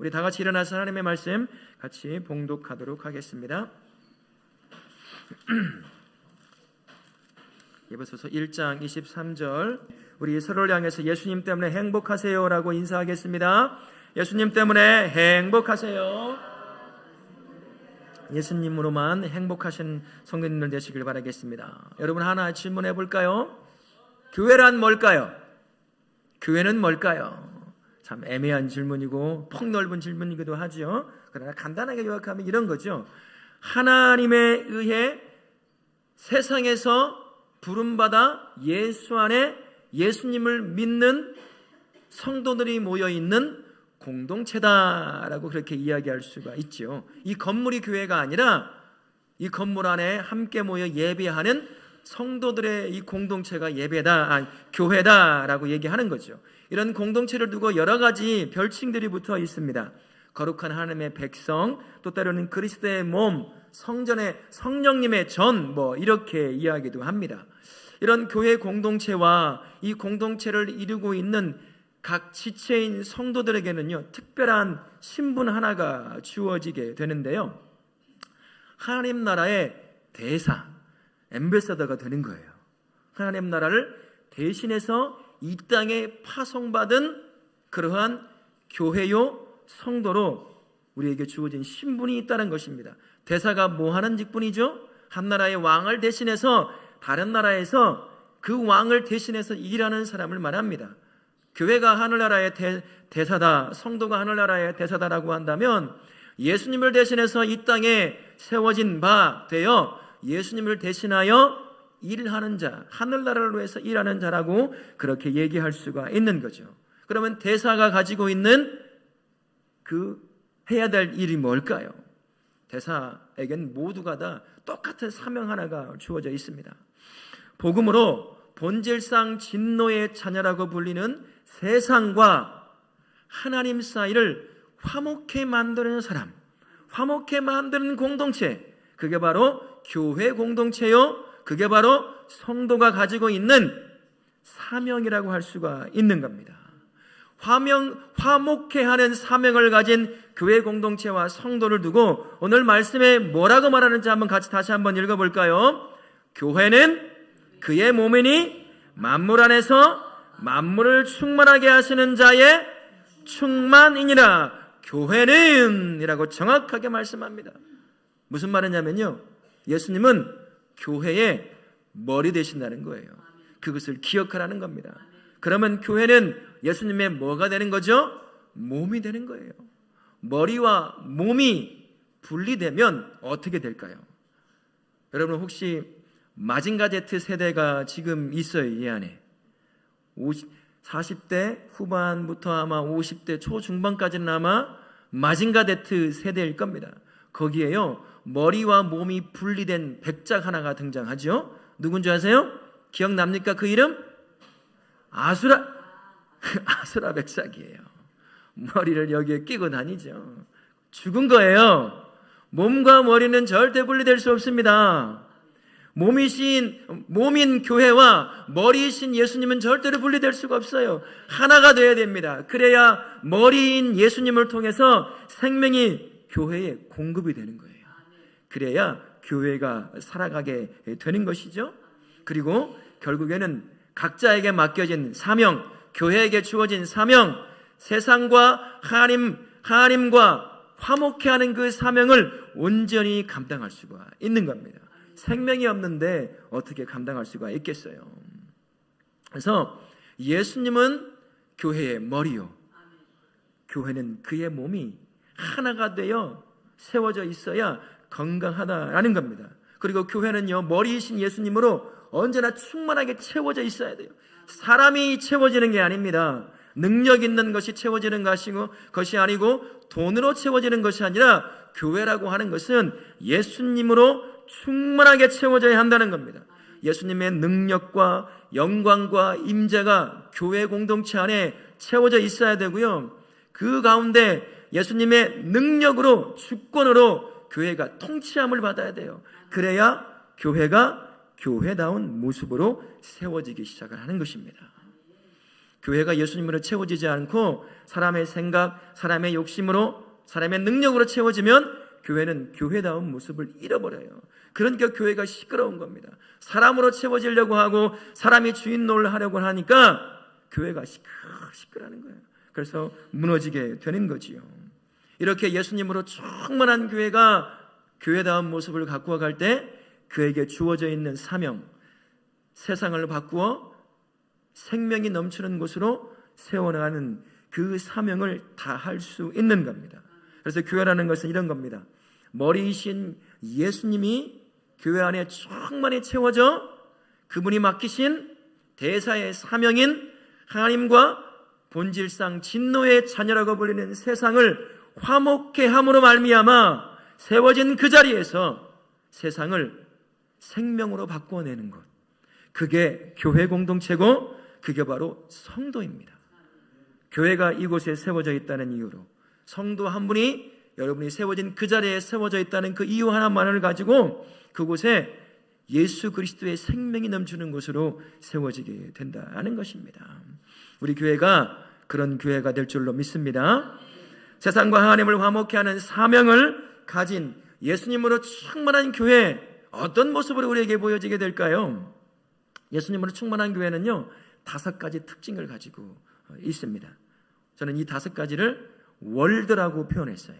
우리 다 같이 일어나서 하나님의 말씀 같이 봉독하도록 하겠습니다. 에베소서 1장 23절, 우리 서로를 향해서 예수님 때문에 행복하세요라고 인사하겠습니다. 예수님 때문에 행복하세요. 예수님으로만 행복하신 성도님들 되시길 바라겠습니다. 여러분, 하나 질문해 볼까요? 교회란 뭘까요? 교회는 뭘까요? 참 애매한 질문이고 폭넓은 질문이기도 하죠. 그러나 간단하게 요약하면 이런 거죠. 하나님에 의해 세상에서 부름받아 예수 안에 예수님을 믿는 성도들이 모여있는 공동체다라고 그렇게 이야기할 수가 있죠. 이 건물이 교회가 아니라 이 건물 안에 함께 모여 예배하는 성도들의 이 공동체가 교회다라고 얘기하는 거죠. 이런 공동체를 두고 여러 가지 별칭들이 붙어 있습니다. 거룩한 하나님의 백성, 또 때로는 그리스도의 몸, 성전의 성령님의 전, 이렇게 이야기도 합니다. 이런 교회 공동체와 이 공동체를 이루고 있는 각 지체인 성도들에게는요, 특별한 신분 하나가 주어지게 되는데요, 하나님 나라의 대사, 앰베서더가 되는 거예요. 하나님 나라를 대신해서 이 땅에 파송받은 그러한 교회요 성도로 우리에게 주어진 신분이 있다는 것입니다. 대사가 뭐 하는 직분이죠? 한 나라의 왕을 대신해서 다른 나라에서 그 왕을 대신해서 일하는 사람을 말합니다. 교회가 하늘나라의 대사다, 성도가 하늘나라의 대사다라고 한다면 예수님을 대신해서 이 땅에 세워진 바 되어 예수님을 대신하여 일하는 자, 하늘나라를 위해서 일하는 자라고 그렇게 얘기할 수가 있는 거죠. 그러면 대사가 가지고 있는 해야 될 일이 뭘까요? 대사에겐 모두가 다 똑같은 사명 하나가 주어져 있습니다. 복음으로 본질상 진노의 자녀라고 불리는 세상과 하나님 사이를 화목해 만드는 사람, 화목해 만드는 공동체, 그게 바로 교회 공동체요, 그게 바로 성도가 가지고 있는 사명이라고 할 수가 있는 겁니다. 화목해 하는 사명을 가진 교회 공동체와 성도를 두고 오늘 말씀에 뭐라고 말하는지 다시 한번 읽어볼까요? 교회는 그의 몸이니 만물 안에서 만물을 충만하게 하시는 자의 충만이니라. 교회는 이라고 정확하게 말씀합니다. 무슨 말이냐면요, 예수님은 교회의 머리 되신다는 거예요. 그것을 기억하라는 겁니다. 그러면 교회는 예수님의 뭐가 되는 거죠? 몸이 되는 거예요. 머리와 몸이 분리되면 어떻게 될까요? 여러분, 혹시 마징가 Z 세대가 지금 있어요, 이 안에. 40대 후반부터 아마 50대 초중반까지는 아마 마징가 Z 세대일 겁니다. 거기에요, 머리와 몸이 분리된 백작 하나가 등장하죠. 누군지 아세요? 기억납니까? 그 이름? 아수라 백작이에요. 머리를 여기에 끼고 다니죠. 죽은 거예요. 몸과 머리는 절대 분리될 수 없습니다. 몸인 교회와 머리이신 예수님은 절대로 분리될 수가 없어요. 하나가 되어야 됩니다. 그래야 머리인 예수님을 통해서 생명이 교회에 공급이 되는 거예요. 그래야 교회가 살아가게 되는 것이죠. 그리고 결국에는 각자에게 맡겨진 사명, 교회에게 주어진 사명, 세상과 하나님과 화목해 하는 그 사명을 온전히 감당할 수가 있는 겁니다. 생명이 없는데 어떻게 감당할 수가 있겠어요? 그래서 예수님은 교회의 머리요, 교회는 그의 몸이 하나가 되어 세워져 있어야 건강하다라는 겁니다. 그리고 교회는요, 머리이신 예수님으로 언제나 충만하게 채워져 있어야 돼요. 사람이 채워지는 게 아닙니다. 능력 있는 것이 채워지는 것이 아니고 돈으로 채워지는 것이 아니라 교회라고 하는 것은 예수님으로 충만하게 채워져야 한다는 겁니다. 예수님의 능력과 영광과 임재가 교회 공동체 안에 채워져 있어야 되고요, 그 가운데 예수님의 능력으로, 주권으로 교회가 통치함을 받아야 돼요. 그래야 교회가 교회다운 모습으로 세워지기 시작을 하는 것입니다. 교회가 예수님으로 채워지지 않고 사람의 생각, 사람의 욕심으로, 사람의 능력으로 채워지면 교회는 교회다운 모습을 잃어버려요. 그러니까 교회가 시끄러운 겁니다. 사람으로 채워지려고 하고 사람이 주인 노릇을 하려고 하니까 교회가 시끄러운 거예요. 그래서 무너지게 되는 거지요. 이렇게 예수님으로 충만한 교회가 교회다운 모습을 갖고 갈 때 그에게 주어져 있는 사명, 세상을 바꾸어 생명이 넘치는 곳으로 세워나가는 그 사명을 다할 수 있는 겁니다. 그래서 교회라는 것은 이런 겁니다. 머리이신 예수님이 교회 안에 충만히 채워져 그분이 맡기신 대사의 사명인 하나님과 본질상 진노의 자녀라고 불리는 세상을 화목케 함으로 말미암아 세워진 그 자리에서 세상을 생명으로 바꿔내는 것, 그게 교회 공동체고 그게 바로 성도입니다. 교회가 이곳에 세워져 있다는 이유로, 성도 한 분이 여러분이 세워진 그 자리에 세워져 있다는 그 이유 하나만을 가지고 그곳에 예수 그리스도의 생명이 넘치는 곳으로 세워지게 된다는 것입니다. 우리 교회가 그런 교회가 될 줄로 믿습니다. 세상과 하나님을 화목케 하는 사명을 가진 예수님으로 충만한 교회, 어떤 모습으로 우리에게 보여지게 될까요? 예수님으로 충만한 교회는요 5가지 특징을 가지고 있습니다. 저는 이 5가지를 월드라고 표현했어요.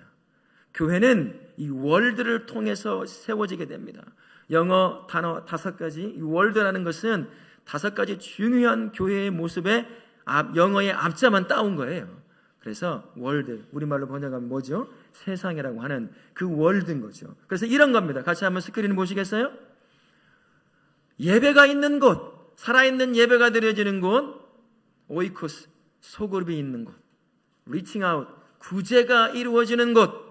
교회는 이 월드를 통해서 세워지게 됩니다. 영어 단어 5가지, 이 월드라는 것은 5가지 중요한 교회의 모습에 영어의 앞자만 따온 거예요. 그래서 월드, 우리말로 번역하면 뭐죠? 세상이라고 하는 그 월드인 거죠. 그래서 이런 겁니다. 같이 한번 스크린 보시겠어요? 예배가 있는 곳, 살아있는 예배가 드려지는 곳, 오이코스, 소그룹이 있는 곳, 리칭 아웃, 구제가 이루어지는 곳,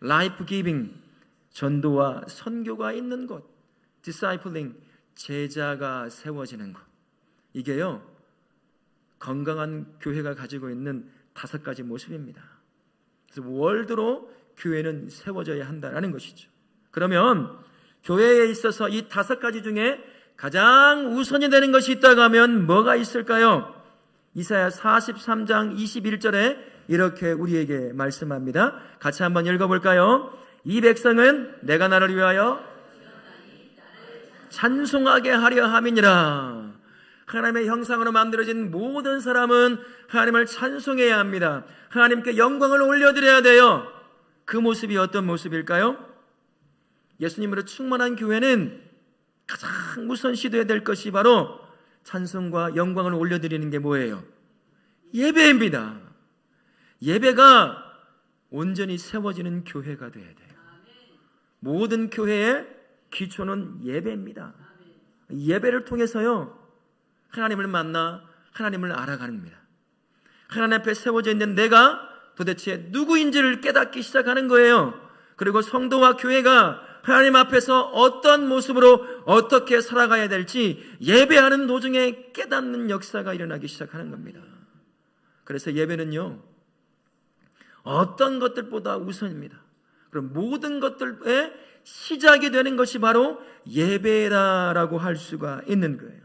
라이프 기빙, 전도와 선교가 있는 곳, 디사이플링, 제자가 세워지는 곳. 이게요 건강한 교회가 가지고 있는 5가지 모습입니다. 그래서 월드로 교회는 세워져야 한다는 것이죠. 그러면 교회에 있어서 이 5가지 중에 가장 우선이 되는 것이 있다고 하면 뭐가 있을까요? 이사야 43장 21절에 이렇게 우리에게 말씀합니다. 같이 한번 읽어볼까요? 이 백성은 내가 나를 위하여 찬송하게 하려 함이니라. 하나님의 형상으로 만들어진 모든 사람은 하나님을 찬송해야 합니다. 하나님께 영광을 올려드려야 돼요. 그 모습이 어떤 모습일까요? 예수님으로 충만한 교회는 가장 우선 시도해야 될 것이 바로 찬송과 영광을 올려드리는 게 뭐예요? 예배입니다. 예배가 온전히 세워지는 교회가 돼야 돼요. 모든 교회의 기초는 예배입니다. 예배를 통해서요 하나님을 만나 하나님을 알아가는 겁니다. 하나님 앞에 세워져 있는 내가 도대체 누구인지를 깨닫기 시작하는 거예요. 그리고 성도와 교회가 하나님 앞에서 어떤 모습으로 어떻게 살아가야 될지 예배하는 도중에 깨닫는 역사가 일어나기 시작하는 겁니다. 그래서 예배는요 어떤 것들보다 우선입니다. 그럼 모든 것들의 시작이 되는 것이 바로 예배라고 할 수가 있는 거예요.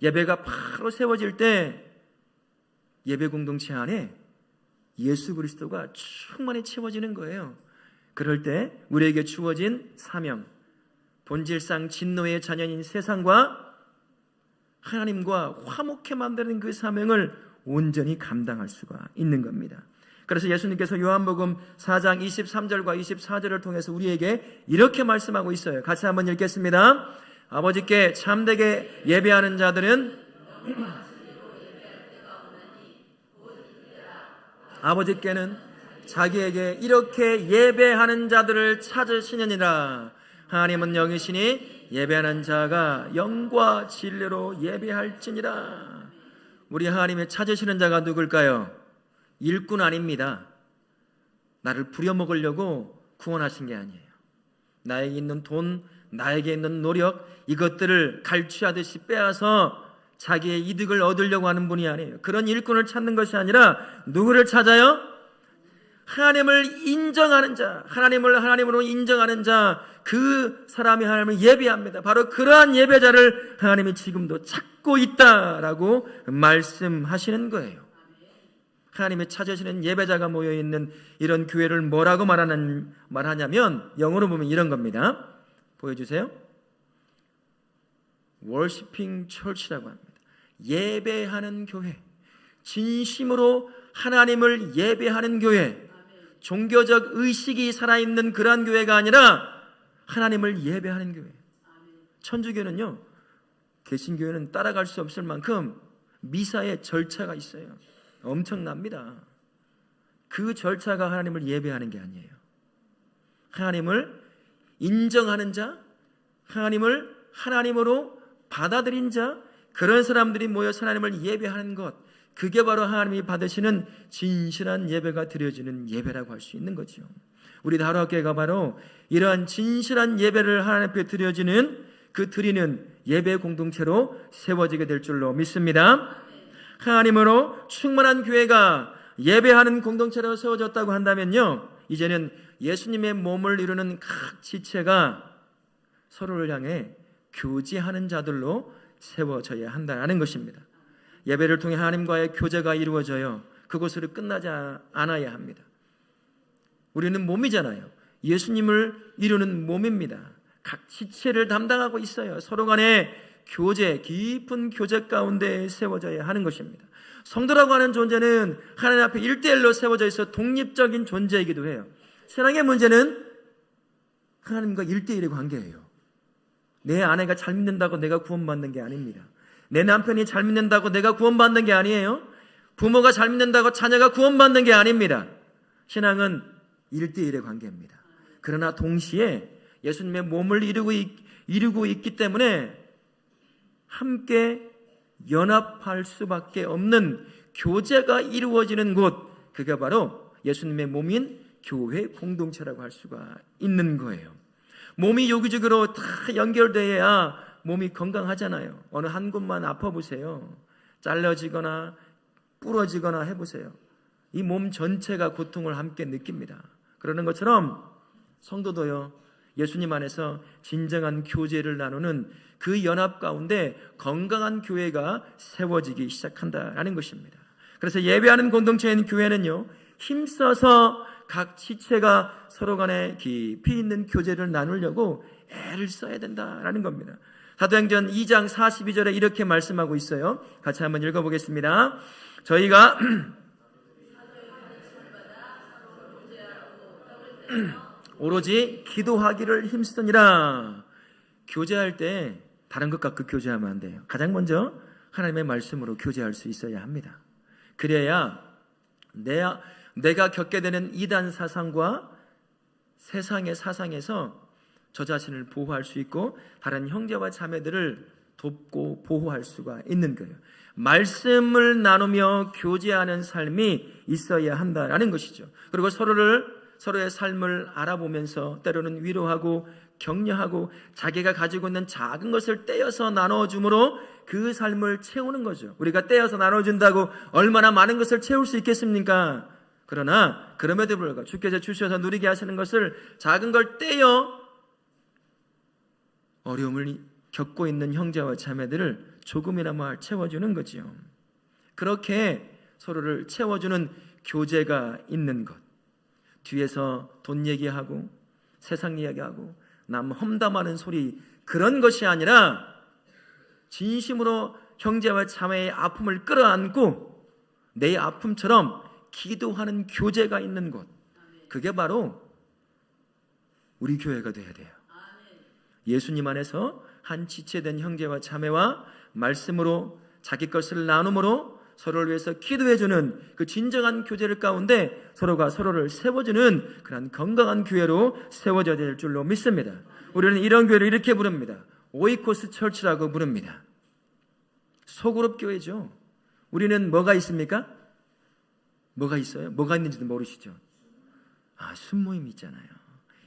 예배가 바로 세워질 때 예배 공동체 안에 예수 그리스도가 충만히 채워지는 거예요. 그럴 때 우리에게 주어진 사명, 본질상 진노의 자녀인 세상과 하나님과 화목해 만드는 그 사명을 온전히 감당할 수가 있는 겁니다. 그래서 예수님께서 요한복음 4장 23절과 24절을 통해서 우리에게 이렇게 말씀하고 있어요. 같이 한번 읽겠습니다. 아버지께 참되게 예배하는 자들은 아버지께는 자기에게 이렇게 예배하는 자들을 찾으시느니라. 하나님은 영이시니 예배하는 자가 영과 진리로 예배할지니라. 우리 하나님의 찾으시는 자가 누굴까요? 일꾼 아닙니다. 나를 부려먹으려고 구원하신 게 아니에요. 나에게 있는 돈, 나에게 있는 노력, 이것들을 갈취하듯이 빼앗아 자기의 이득을 얻으려고 하는 분이 아니에요. 그런 일꾼을 찾는 것이 아니라 누구를 찾아요? 하나님을 인정하는 자, 하나님을 하나님으로 인정하는 자, 그 사람이 하나님을 예배합니다. 바로 그러한 예배자를 하나님이 지금도 찾고 있다라고 말씀하시는 거예요. 하나님이 찾으시는 예배자가 모여있는 이런 교회를 뭐라고 말하냐면 영어로 보면 이런 겁니다. 보여주세요. Worshiping Church라고 합니다. 예배하는 교회, 진심으로 하나님을 예배하는 교회, 종교적 의식이 살아있는 그러한 교회가 아니라 하나님을 예배하는 교회. 천주교는요, 개신교회는 따라갈 수 없을 만큼 미사에 절차가 있어요. 엄청납니다. 그 절차가 하나님을 예배하는 게 아니에요. 하나님을 인정하는 자, 하나님을 하나님으로 받아들인 자, 그런 사람들이 모여서 하나님을 예배하는 것, 그게 바로 하나님이 받으시는 진실한 예배가 드려지는 예배라고 할 수 있는 거죠. 우리 다락교회가 바로 이러한 진실한 예배를 하나님 앞에 드려지는 그 드리는 예배 공동체로 세워지게 될 줄로 믿습니다. 하나님으로 충만한 교회가 예배하는 공동체로 세워졌다고 한다면요, 이제는 예수님의 몸을 이루는 각 지체가 서로를 향해 교제하는 자들로 세워져야 한다는 것입니다. 예배를 통해 하나님과의 교제가 이루어져요. 그것으로 끝나지 않아야 합니다. 우리는 몸이잖아요. 예수님을 이루는 몸입니다. 각 지체를 담당하고 있어요. 서로 간의 교제, 깊은 교제 가운데 세워져야 하는 것입니다. 성도라고 하는 존재는 하나님 앞에 1대1로 세워져 있어 독립적인 존재이기도 해요. 세상의 문제는 하나님과 1대1의 관계예요. 내 아내가 잘 믿는다고 내가 구원받는 게 아닙니다. 내 남편이 잘 믿는다고 내가 구원받는 게 아니에요. 부모가 잘 믿는다고 자녀가 구원받는 게 아닙니다. 신앙은 1대1의 관계입니다. 그러나 동시에 예수님의 몸을 이루고 있기 때문에 함께 연합할 수밖에 없는 교제가 이루어지는 곳, 그게 바로 예수님의 몸인 교회 공동체라고 할 수가 있는 거예요. 몸이 여기저기로 다 연결돼야 몸이 건강하잖아요. 어느 한 곳만 아파보세요. 잘라지거나 부러지거나 해보세요. 이 몸 전체가 고통을 함께 느낍니다. 그러는 것처럼 성도도요, 예수님 안에서 진정한 교제를 나누는 그 연합 가운데 건강한 교회가 세워지기 시작한다는 것입니다. 그래서 예배하는 공동체인 교회는요, 힘써서 각 지체가 서로 간에 깊이 있는 교제를 나누려고 애를 써야 된다는 겁니다. 사도행전 2장 42절에 이렇게 말씀하고 있어요. 같이 한번 읽어보겠습니다. 저희가 오로지 기도하기를 힘쓰니라. 교제할 때 다른 것 갖고 교제하면 안 돼요. 가장 먼저 하나님의 말씀으로 교제할 수 있어야 합니다. 그래야 내가 겪게 되는 이단 사상과 세상의 사상에서 저 자신을 보호할 수 있고 다른 형제와 자매들을 돕고 보호할 수가 있는 거예요. 말씀을 나누며 교제하는 삶이 있어야 한다라는 것이죠. 그리고 서로의 삶을 알아보면서 때로는 위로하고 격려하고 자기가 가지고 있는 작은 것을 떼어서 나눠줌으로 그 삶을 채우는 거죠. 우리가 떼어서 나눠준다고 얼마나 많은 것을 채울 수 있겠습니까? 그러나 그럼에도 불구하고 주께서 주셔서 누리게 하시는 것을 작은 걸 떼어 어려움을 겪고 있는 형제와 자매들을 조금이나마 채워주는 거지요. 그렇게 서로를 채워주는 교제가 있는 것, 뒤에서 돈 얘기하고 세상 이야기하고 남 험담하는 소리, 그런 것이 아니라 진심으로 형제와 자매의 아픔을 끌어안고 내 아픔처럼 기도하는 교제가 있는 곳, 그게 바로 우리 교회가 돼야 돼요. 예수님 안에서 한 지체된 형제와 자매와 말씀으로 자기 것을 나눔으로 서로를 위해서 기도해주는 그 진정한 교제를 가운데 서로가 서로를 세워주는 그런 건강한 교회로 세워져야 될 줄로 믿습니다. 우리는 이런 교회를 이렇게 부릅니다. 오이코스 철치라고 부릅니다. 소그룹 교회죠. 우리는 뭐가 있습니까? 뭐가 있어요? 뭐가 있는지도 모르시죠? 순모임이 있잖아요.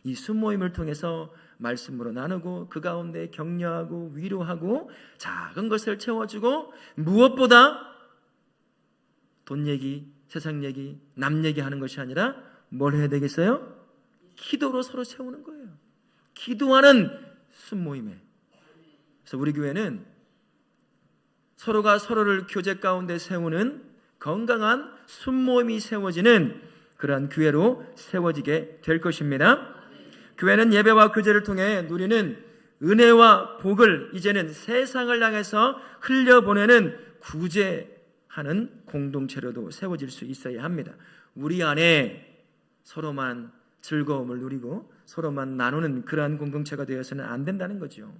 이 순모임을 통해서 말씀으로 나누고 그 가운데 격려하고 위로하고 작은 것을 채워주고, 무엇보다 돈 얘기, 세상 얘기, 남 얘기하는 것이 아니라 뭘 해야 되겠어요? 기도로 서로 채우는 거예요. 기도하는 순모임에. 그래서 우리 교회는 서로가 서로를 교제 가운데 세우는 건강한 순모임이 세워지는 그러한 교회로 세워지게 될 것입니다. 교회는 예배와 교제를 통해 누리는 은혜와 복을 이제는 세상을 향해서 흘려보내는 구제하는 공동체로도 세워질 수 있어야 합니다. 우리 안에 서로만 즐거움을 누리고 서로만 나누는 그러한 공동체가 되어서는 안 된다는 거죠.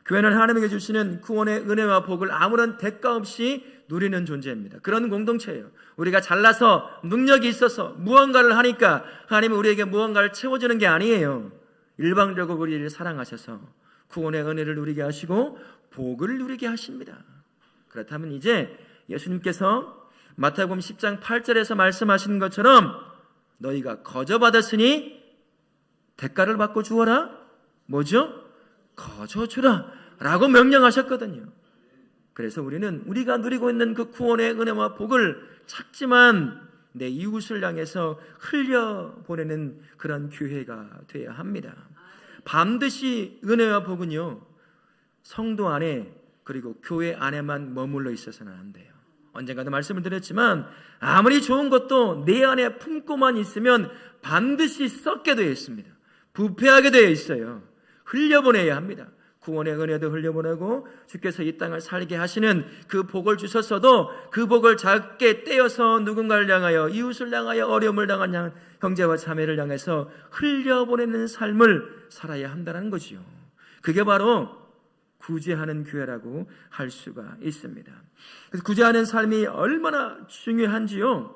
교회는 하나님에게 주시는 구원의 은혜와 복을 아무런 대가 없이 누리는 존재입니다. 그런 공동체예요. 우리가 잘나서 능력이 있어서 무언가를 하니까 하나님은 우리에게 무언가를 채워주는 게 아니에요. 일방적으로 우리를 사랑하셔서 구원의 은혜를 누리게 하시고 복을 누리게 하십니다. 그렇다면 이제 예수님께서 마태복음 10장 8절에서 말씀하신 것처럼 너희가 거저 받았으니 대가를 받고 주어라. 뭐죠? 거저 주라 라고 명령하셨거든요. 그래서 우리는 우리가 누리고 있는 그 구원의 은혜와 복을 찾지만 내 이웃을 향해서 흘려보내는 그런 교회가 되어야 합니다. 반드시 은혜와 복은요, 성도 안에 그리고 교회 안에만 머물러 있어서는 안 돼요. 언젠가도 말씀을 드렸지만 아무리 좋은 것도 내 안에 품고만 있으면 반드시 썩게 되어 있습니다. 부패하게 되어 있어요. 흘려보내야 합니다. 구원의 은혜도 흘려보내고 주께서 이 땅을 살게 하시는 그 복을 주셨어도 그 복을 작게 떼어서 누군가를 향하여, 이웃을 향하여, 어려움을 당한 형제와 자매를 향해서 흘려보내는 삶을 살아야 한다는 거지요. 그게 바로 구제하는 교회라고 할 수가 있습니다. 그래서 구제하는 삶이 얼마나 중요한지요,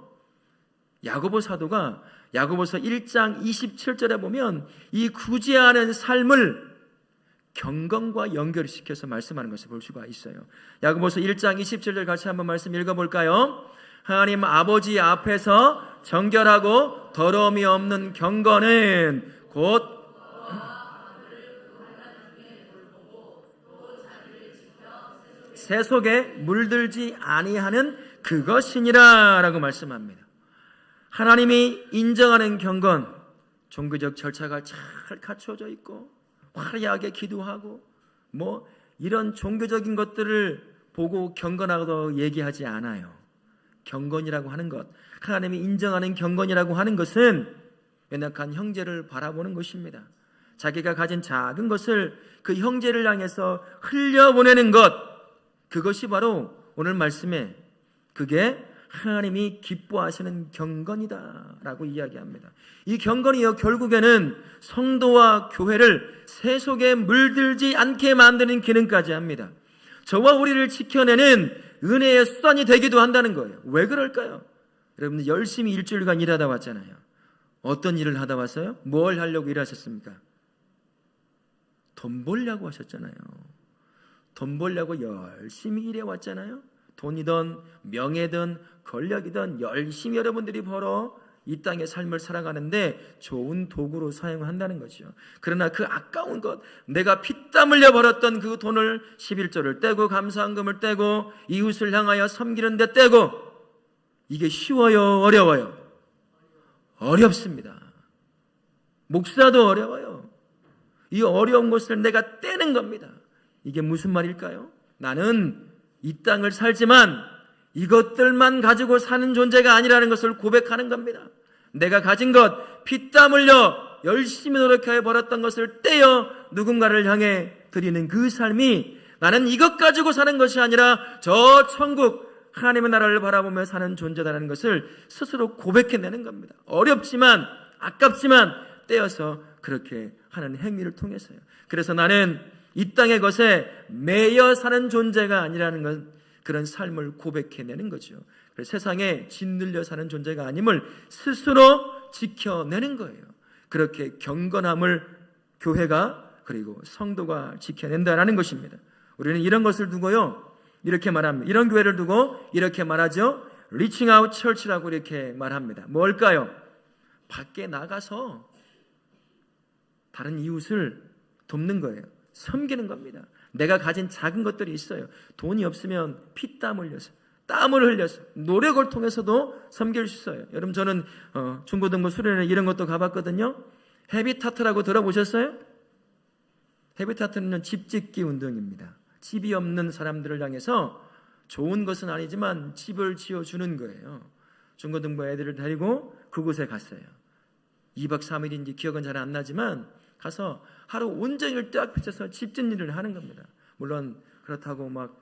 야고보 사도가 야고보서 1장 27절에 보면 이 구제하는 삶을 경건과 연결시켜서 말씀하는 것을 볼 수가 있어요. 야고보서 1장 27절 같이 한번 말씀 읽어볼까요? 하나님 아버지 앞에서 정결하고 더러움이 없는 경건은 곧 새 속에 물들지 아니하는 그것이니라 라고 말씀합니다. 하나님이 인정하는 경건, 종교적 절차가 잘 갖춰져 있고 화려하게 기도하고 뭐 이런 종교적인 것들을 보고 경건하다고 얘기하지 않아요. 경건이라고 하는 것, 하나님이 인정하는 경건이라고 하는 것은 연약한 형제를 바라보는 것입니다. 자기가 가진 작은 것을 그 형제를 향해서 흘려보내는 것, 그것이 바로 오늘 말씀에 그게 하나님이 기뻐하시는 경건이다 라고 이야기합니다. 이 경건이요, 결국에는 성도와 교회를 새 속에 물들지 않게 만드는 기능까지 합니다. 저와 우리를 지켜내는 은혜의 수단이 되기도 한다는 거예요. 왜 그럴까요? 여러분들 열심히 일주일간 일하다 왔잖아요. 어떤 일을 하다 왔어요? 뭘 하려고 일하셨습니까? 돈 벌려고 하셨잖아요. 돈 벌려고 열심히 일해왔잖아요. 돈이든 명예든 권력이든 열심히 여러분들이 벌어 이 땅의 삶을 살아가는데 좋은 도구로 사용한다는 거죠. 그러나 그 아까운 것, 내가 피땀 흘려 벌었던 그 돈을 11조를 떼고 감사헌금을 떼고 이웃을 향하여 섬기는 데 떼고, 이게 쉬워요? 어려워요? 어렵습니다. 목사도 어려워요. 이 어려운 것을 내가 떼는 겁니다. 이게 무슨 말일까요? 나는 이 땅을 살지만 이것들만 가지고 사는 존재가 아니라는 것을 고백하는 겁니다. 내가 가진 것, 피땀 흘려 열심히 노력하여 벌었던 것을 떼어 누군가를 향해 드리는 그 삶이 나는 이것 가지고 사는 것이 아니라 저 천국 하나님의 나라를 바라보며 사는 존재다라는 것을 스스로 고백해내는 겁니다. 어렵지만 아깝지만 떼어서 그렇게 하는 행위를 통해서요. 그래서 나는 이 땅의 것에 매여 사는 존재가 아니라는 건 그런 삶을 고백해내는 거죠. 그래서 세상에 짓눌려 사는 존재가 아님을 스스로 지켜내는 거예요. 그렇게 경건함을 교회가 그리고 성도가 지켜낸다라는 것입니다. 우리는 이런 것을 두고요, 이렇게 말합니다. 이런 교회를 두고 이렇게 말하죠. Reaching out Church라고 이렇게 말합니다. 뭘까요? 밖에 나가서 다른 이웃을 돕는 거예요. 섬기는 겁니다. 내가 가진 작은 것들이 있어요. 돈이 없으면 피땀 흘려서, 땀을 흘려서, 노력을 통해서도 섬길 수 있어요. 여러분, 저는 중고등부 수련회 이런 것도 가봤거든요. 헤비타트라고 들어보셨어요? 헤비타트는 집짓기 운동입니다. 집이 없는 사람들을 향해서 좋은 것은 아니지만 집을 지어주는 거예요. 중고등부 애들을 데리고 그곳에 갔어요. 2박 3일인지 기억은 잘 안 나지만 가서 하루 온종일 딱 펼쳐서 집짓일을 하는 겁니다. 물론 그렇다고 막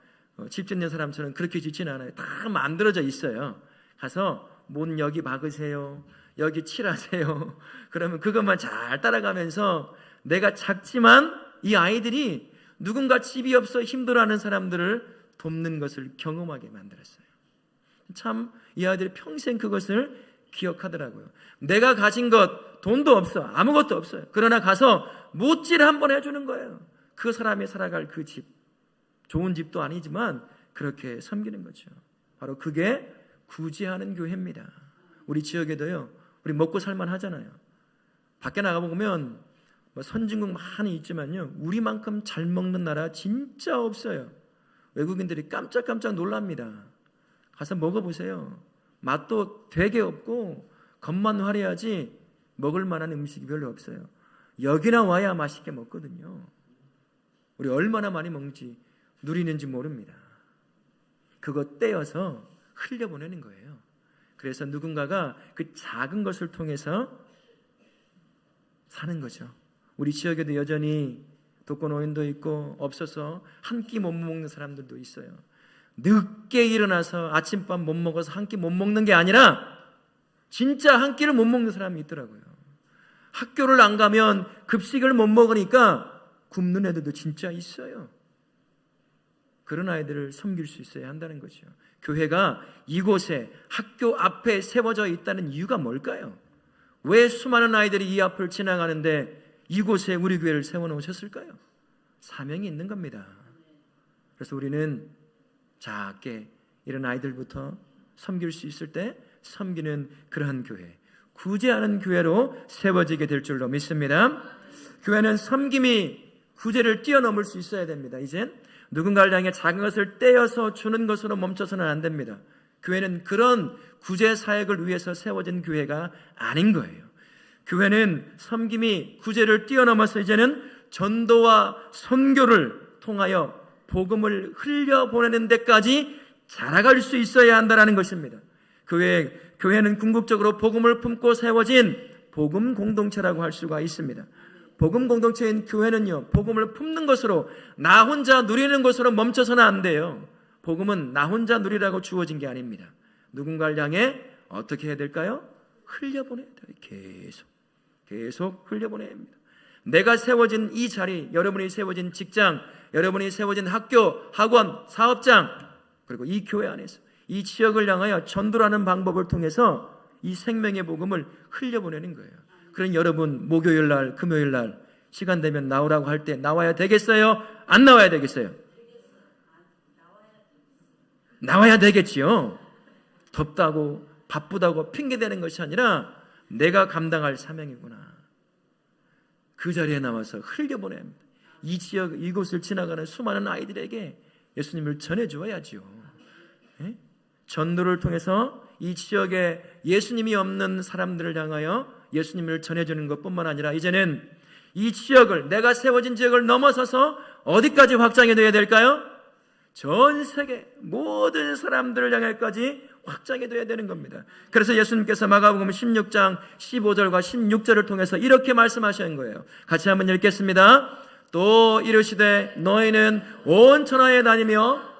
집짓는 사람처럼 그렇게 짓지는 않아요. 다 만들어져 있어요. 가서 문 여기 박으세요, 여기 칠하세요. 그러면 그것만 잘 따라가면서 내가 작지만 이 아이들이 누군가 집이 없어 힘들어하는 사람들을 돕는 것을 경험하게 만들었어요. 참 이 아이들이 평생 그것을 기억하더라고요. 내가 가진 것, 돈도 없어, 아무것도 없어요. 그러나 가서 못질 한번 해주는 거예요. 그 사람이 살아갈 그 집, 좋은 집도 아니지만 그렇게 섬기는 거죠. 바로 그게 구제하는 교회입니다. 우리 지역에도요, 우리 먹고 살만 하잖아요. 밖에 나가보면 선진국 많이 있지만요, 우리만큼 잘 먹는 나라 진짜 없어요. 외국인들이 깜짝깜짝 놀랍니다. 가서 먹어보세요. 맛도 되게 없고 겉만 화려하지 먹을 만한 음식이 별로 없어요. 여기나 와야 맛있게 먹거든요. 우리 얼마나 많이 먹는지 누리는지 모릅니다. 그거 떼어서 흘려보내는 거예요. 그래서 누군가가 그 작은 것을 통해서 사는 거죠. 우리 지역에도 여전히 독거노인도 있고 없어서 한 끼 못 먹는 사람들도 있어요. 늦게 일어나서 아침밥 못 먹어서 한 끼 못 먹는 게 아니라 진짜 한 끼를 못 먹는 사람이 있더라고요. 학교를 안 가면 급식을 못 먹으니까 굶는 애들도 진짜 있어요. 그런 아이들을 섬길 수 있어야 한다는 거죠. 교회가 이곳에 학교 앞에 세워져 있다는 이유가 뭘까요? 왜 수많은 아이들이 이 앞을 지나가는데 이곳에 우리 교회를 세워놓으셨을까요? 사명이 있는 겁니다. 그래서 우리는 작게 이런 아이들부터 섬길 수 있을 때 섬기는 그러한 교회, 구제하는 교회로 세워지게 될 줄로 믿습니다. 교회는 섬김이 구제를 뛰어넘을 수 있어야 됩니다. 이젠 누군가를 향해 작은 것을 떼어서 주는 것으로 멈춰서는 안 됩니다. 교회는 그런 구제 사역을 위해서 세워진 교회가 아닌 거예요. 교회는 섬김이 구제를 뛰어넘어서 이제는 전도와 선교를 통하여 복음을 흘려보내는 데까지 자라갈 수 있어야 한다는 것입니다. 교회는 궁극적으로 복음을 품고 세워진 복음 공동체라고 할 수가 있습니다. 복음 공동체인 교회는요, 복음을 품는 것으로 나 혼자 누리는 것으로 멈춰서는 안 돼요. 복음은 나 혼자 누리라고 주어진 게 아닙니다. 누군가를 향해 어떻게 해야 될까요? 흘려보내야 돼요. 계속 흘려보내야 합니다. 내가 세워진 이 자리, 여러분이 세워진 직장, 여러분이 세워진 학교, 학원, 사업장, 그리고 이 교회 안에서 이 지역을 향하여 전도라는 방법을 통해서 이 생명의 복음을 흘려보내는 거예요. 그럼 여러분 목요일 날, 금요일 날 시간 되면 나오라고 할 때 나와야 되겠어요? 안 나와야 되겠어요? 나와야 되겠지요. 덥다고 바쁘다고 핑계대는 것이 아니라 내가 감당할 사명이구나. 그 자리에 나와서 흘려보내야 합니다. 이 지역, 이곳을 지나가는 수많은 아이들에게 예수님을 전해주어야지요. 예? 전도를 통해서 이 지역에 예수님이 없는 사람들을 향하여 예수님을 전해주는 것뿐만 아니라 이제는 이 지역을, 내가 세워진 지역을 넘어서서 어디까지 확장이 되어야 될까요? 전 세계 모든 사람들을 향해까지 확장이 되어야 되는 겁니다. 그래서 예수님께서 마가복음 16장 15절과 16절을 통해서 이렇게 말씀하시는 거예요. 같이 한번 읽겠습니다. 또 이르시되 너희는 온 천하에 다니며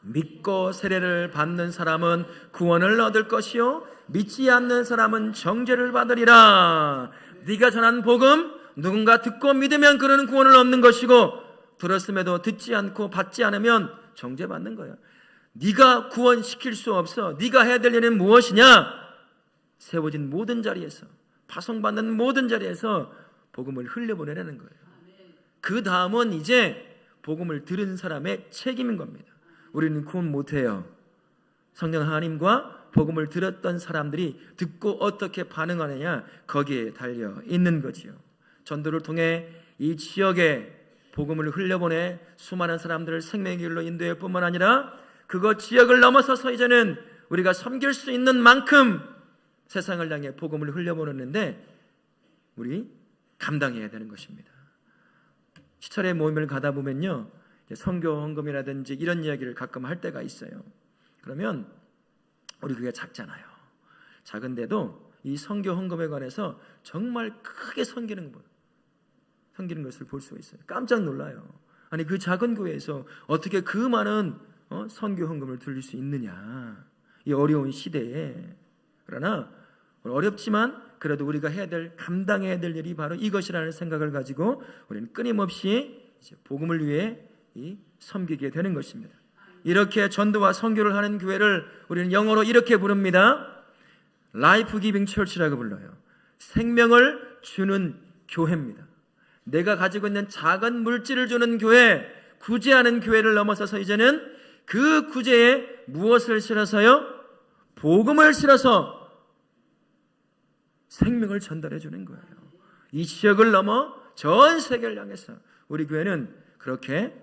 믿고 세례를 받는 사람은 구원을 얻을 것이요 믿지 않는 사람은 정죄를 받으리라. 네가 전한 복음 누군가 듣고 믿으면 그는 구원을 얻는 것이고 들었음에도 듣지 않고 받지 않으면 정죄받는 거예요. 네가 구원시킬 수 없어. 네가 해야 될 일은 무엇이냐? 세워진 모든 자리에서, 파송받는 모든 자리에서 복음을 흘려보내라는 거예요. 그 다음은 이제 복음을 들은 사람의 책임인 겁니다. 우리는 구원 못해요. 성령 하나님과 복음을 들었던 사람들이 듣고 어떻게 반응하느냐, 거기에 달려 있는 거지요. 전도를 통해 이 지역에 복음을 흘려보내 수많은 사람들을 생명의 길로 인도할 뿐만 아니라 그것 지역을 넘어서서 이제는 우리가 섬길 수 있는 만큼 세상을 향해 복음을 흘려보내는데 우리 감당해야 되는 것입니다. 시찰의 모임을 가다 보면요, 선교 헌금이라든지 이런 이야기를 가끔 할 때가 있어요. 그러면 우리 교회가 작잖아요. 작은데도 이 선교 헌금에 관해서 정말 크게 섬기는 것을 볼 수가 있어요. 깜짝 놀라요. 아니 그 작은 교회에서 어떻게 그 많은 선교 헌금을 드릴 수 있느냐, 이 어려운 시대에. 그러나 어렵지만 그래도 우리가 감당해야 될 일이 바로 이것이라는 생각을 가지고 우리는 끊임없이 이제 복음을 위해 섬기게 되는 것입니다. 이렇게 전도와 선교를 하는 교회를 우리는 영어로 이렇게 부릅니다. 라이프 기빙 철치라고 불러요. 생명을 주는 교회입니다. 내가 가지고 있는 작은 물질을 주는 교회, 구제하는 교회를 넘어서서 이제는 그 구제에 무엇을 실어서요? 복음을 실어서 생명을 전달해 주는 거예요. 이 지역을 넘어 전 세계를 향해서 우리 교회는 그렇게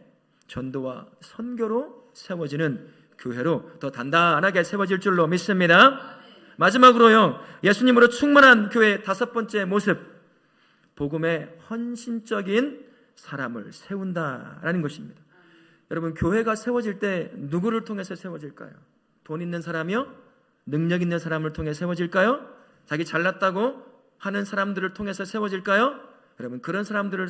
전도와 선교로 세워지는 교회로 더 단단하게 세워질 줄로 믿습니다. 마지막으로요, 예수님으로 충만한 교회의 5번째 모습, 복음의 헌신적인 사람을 세운다라는 것입니다. 여러분, 교회가 세워질 때 누구를 통해서 세워질까요? 돈 있는 사람이요? 능력 있는 사람을 통해 세워질까요? 자기 잘났다고 하는 사람들을 통해서 세워질까요? 여러분, 그런 사람들을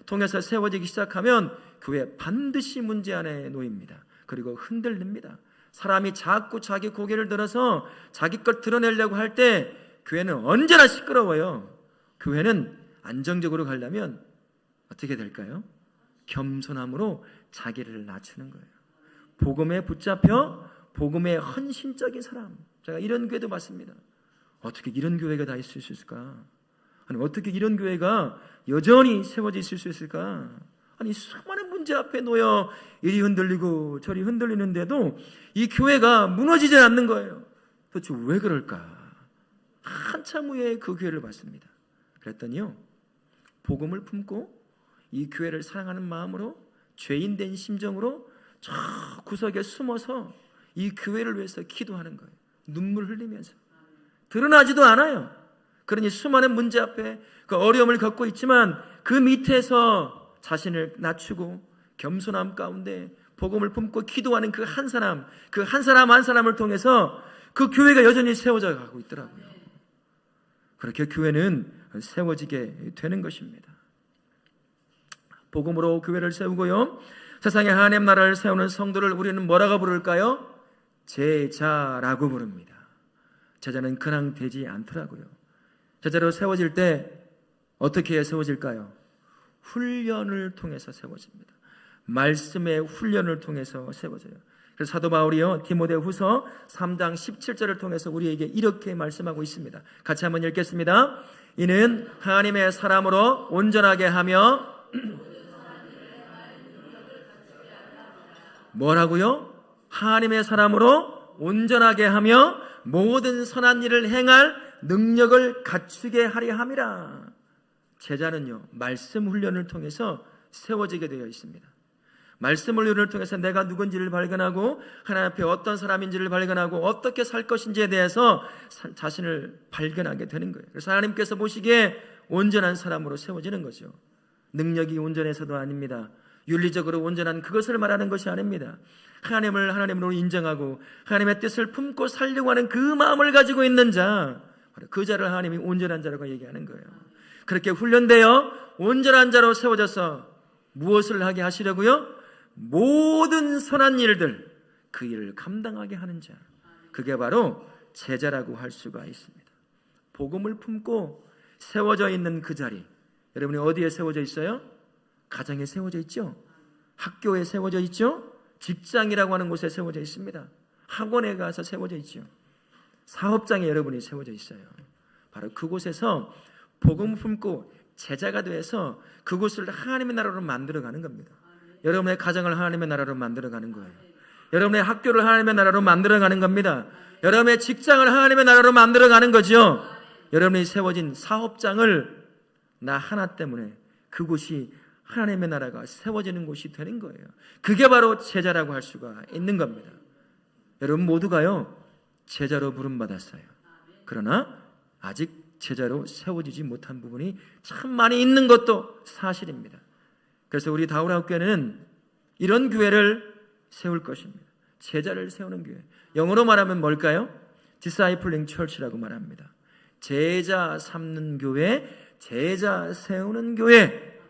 통해서 세워지기 시작하면 교회 반드시 문제 안에 놓입니다. 그리고 흔들립니다. 사람이 자꾸 자기 고개를 들어서 자기 것 드러내려고 할 때 교회는 언제나 시끄러워요. 교회는 안정적으로 가려면 어떻게 될까요? 겸손함으로 자기를 낮추는 거예요. 복음에 붙잡혀 복음의 헌신적인 사람. 제가 이런 교회도 봤습니다. 어떻게 이런 교회가 다 있을 수 있을까? 아니 어떻게 이런 교회가 여전히 세워져 있을 수 있을까? 아니 수많은 문제 앞에 놓여 이리 흔들리고 저리 흔들리는데도 이 교회가 무너지지 않는 거예요. 도대체 왜 그럴까? 한참 후에 그 교회를 봤습니다. 그랬더니요, 복음을 품고 이 교회를 사랑하는 마음으로 죄인된 심정으로 저 구석에 숨어서 이 교회를 위해서 기도하는 거예요. 눈물 흘리면서. 드러나지도 않아요. 그러니 수많은 문제 앞에 그 어려움을 겪고 있지만 그 밑에서 자신을 낮추고 겸손함 가운데 복음을 품고 기도하는 그 한 사람 한 사람을 통해서 그 교회가 여전히 세워져 가고 있더라고요. 그렇게 교회는 세워지게 되는 것입니다. 복음으로 교회를 세우고요, 세상에 하나님 나라를 세우는 성도를 우리는 뭐라고 부를까요? 제자라고 부릅니다. 제자는 그냥 되지 않더라고요. 제자로 세워질 때 어떻게 세워질까요? 훈련을 통해서 세워집니다. 말씀의 훈련을 통해서 세워져요. 그래서 사도 바울이요, 디모데후서 3장 17절을 통해서 우리에게 이렇게 말씀하고 있습니다. 같이 한번 읽겠습니다. 이는 하나님의 사람으로 온전하게 하며 뭐라고요? 하나님의 사람으로 온전하게 하며 모든 선한 일을 행할 능력을 갖추게 하려 함이라. 제자는요, 말씀 훈련을 통해서 세워지게 되어 있습니다. 말씀 훈련을 통해서 내가 누군지를 발견하고 하나님 앞에 어떤 사람인지를 발견하고 어떻게 살 것인지에 대해서 자신을 발견하게 되는 거예요. 그래서 하나님께서 보시기에 온전한 사람으로 세워지는 거죠. 능력이 온전해서도 아닙니다. 윤리적으로 온전한 그것을 말하는 것이 아닙니다. 하나님을 하나님으로 인정하고 하나님의 뜻을 품고 살려고 하는 그 마음을 가지고 있는 자, 그 자를 하나님이 온전한 자라고 얘기하는 거예요. 그렇게 훈련되어 온전한 자로 세워져서 무엇을 하게 하시려고요? 모든 선한 일들, 그 일을 감당하게 하는 자, 그게 바로 제자라고 할 수가 있습니다. 복음을 품고 세워져 있는 그 자리, 여러분이 어디에 세워져 있어요? 가정에 세워져 있죠? 학교에 세워져 있죠? 직장이라고 하는 곳에 세워져 있습니다. 학원에 가서 세워져 있죠. 사업장에 여러분이 세워져 있어요. 바로 그곳에서 복음을 품고 제자가 되어서 그곳을 하나님의 나라로 만들어가는 겁니다. 여러분의 가정을 하나님의 나라로 만들어가는 거예요. 여러분의 학교를 하나님의 나라로 만들어가는 겁니다. 여러분의 직장을 하나님의 나라로 만들어가는 거죠. 여러분이 세워진 사업장을 나 하나 때문에 그곳이 하나님의 나라가 세워지는 곳이 되는 거예요. 그게 바로 제자라고 할 수가 있는 겁니다. 여러분 모두가요, 제자로 부름받았어요. 그러나 아직 제자로 세워지지 못한 부분이 참 많이 있는 것도 사실입니다. 그래서 우리 다우라교회는 이런 교회를 세울 것입니다. 제자를 세우는 교회. 영어로 말하면 뭘까요? 디사이플링 철치라고 말합니다. 제자 삼는 교회, 제자 세우는 교회.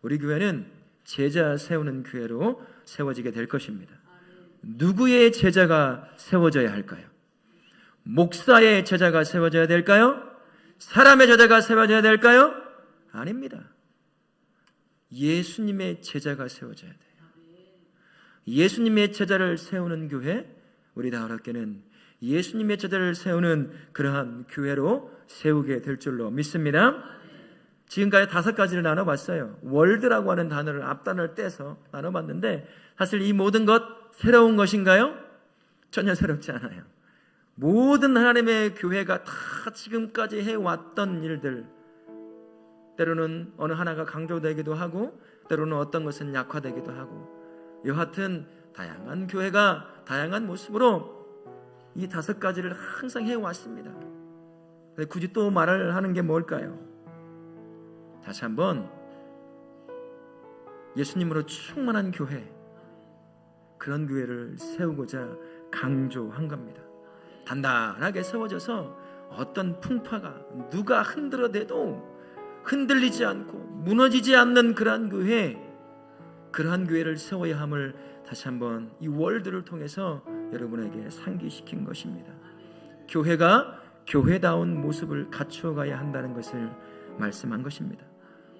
우리 교회는 제자 세우는 교회로 세워지게 될 것입니다. 누구의 제자가 세워져야 할까요? 목사의 제자가 세워져야 될까요? 사람의 제자가 세워져야 될까요? 아닙니다. 예수님의 제자가 세워져야 돼요. 예수님의 제자를 세우는 교회, 우리 다락교는 예수님의 제자를 세우는 그러한 교회로 세우게 될 줄로 믿습니다. 지금까지 5가지를 나눠봤어요. 월드라고 하는 단어를 앞단을 떼서 나눠봤는데, 사실 이 모든 것 새로운 것인가요? 전혀 새롭지 않아요. 모든 하나님의 교회가 다 지금까지 해왔던 일들, 때로는 어느 하나가 강조되기도 하고 때로는 어떤 것은 약화되기도 하고, 여하튼 다양한 교회가 다양한 모습으로 이 5가지를 항상 해왔습니다. 굳이 또 말을 하는 게 뭘까요? 다시 한번 예수님으로 충만한 교회, 그런 교회를 세우고자 강조한 겁니다. 단단하게 세워져서 어떤 풍파가 누가 흔들어대도 흔들리지 않고 무너지지 않는 그러한 교회, 그러한 교회를 세워야 함을 다시 한번 이 월드를 통해서 여러분에게 상기시킨 것입니다. 교회가 교회다운 모습을 갖추어가야 한다는 것을 말씀한 것입니다.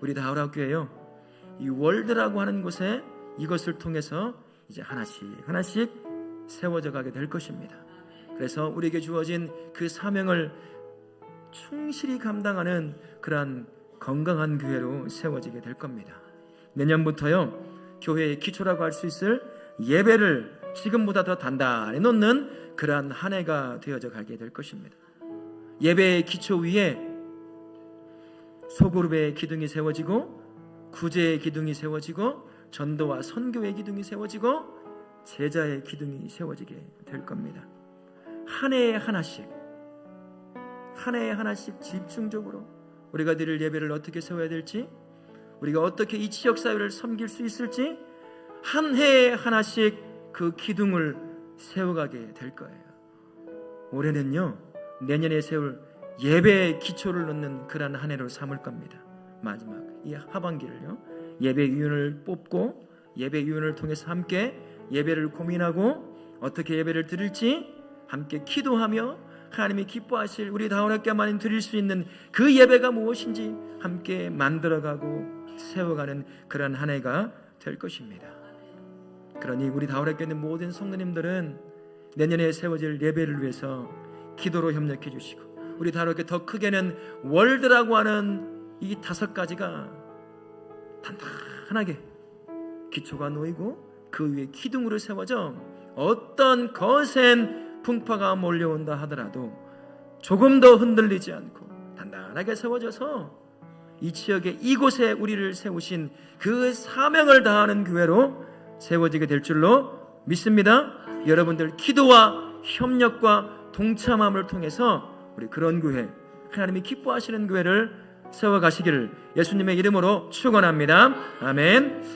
우리 다우라교회요, 이 월드라고 하는 곳에 이것을 통해서 이제 하나씩 세워져 가게 될 것입니다. 그래서 우리에게 주어진 그 사명을 충실히 감당하는 그러한 건강한 교회로 세워지게 될 겁니다. 내년부터요, 교회의 기초라고 할 수 있을 예배를 지금보다 더 단단히 놓는 그러한 한 해가 되어져 가게 될 것입니다. 예배의 기초 위에 소그룹의 기둥이 세워지고, 구제의 기둥이 세워지고, 전도와 선교의 기둥이 세워지고, 제자의 기둥이 세워지게 될 겁니다. 한 해에 하나씩 집중적으로 우리가 드릴 예배를 어떻게 세워야 될지, 우리가 어떻게 이 지역사회를 섬길 수 있을지, 한 해에 하나씩 그 기둥을 세워가게 될 거예요. 올해는요, 내년에 세울 예배의 기초를 놓는 그러한 한 해로 삼을 겁니다. 마지막 이 하반기를요, 예배위원을 뽑고 예배위원을 통해서 함께 예배를 고민하고 어떻게 예배를 드릴지 함께 기도하며 하나님이 기뻐하실 우리 다원학교만 드릴 수 있는 그 예배가 무엇인지 함께 만들어가고 세워가는 그런 한 해가 될 것입니다. 그러니 우리 다원학교는 모든 성도님들은 내년에 세워질 예배를 위해서 기도로 협력해 주시고, 우리 다원학교 더 크게는 월드라고 하는 이 5가지가 단단하게 기초가 놓이고 그 위에 기둥으로 세워져 어떤 거센 풍파가 몰려온다 하더라도 조금 더 흔들리지 않고 단단하게 세워져서 이 지역에 이곳에 우리를 세우신 그 사명을 다하는 교회로 세워지게 될 줄로 믿습니다. 여러분들 기도와 협력과 동참함을 통해서 우리 그런 교회, 하나님이 기뻐하시는 교회를 세워가시기를 예수님의 이름으로 축원합니다. 아멘.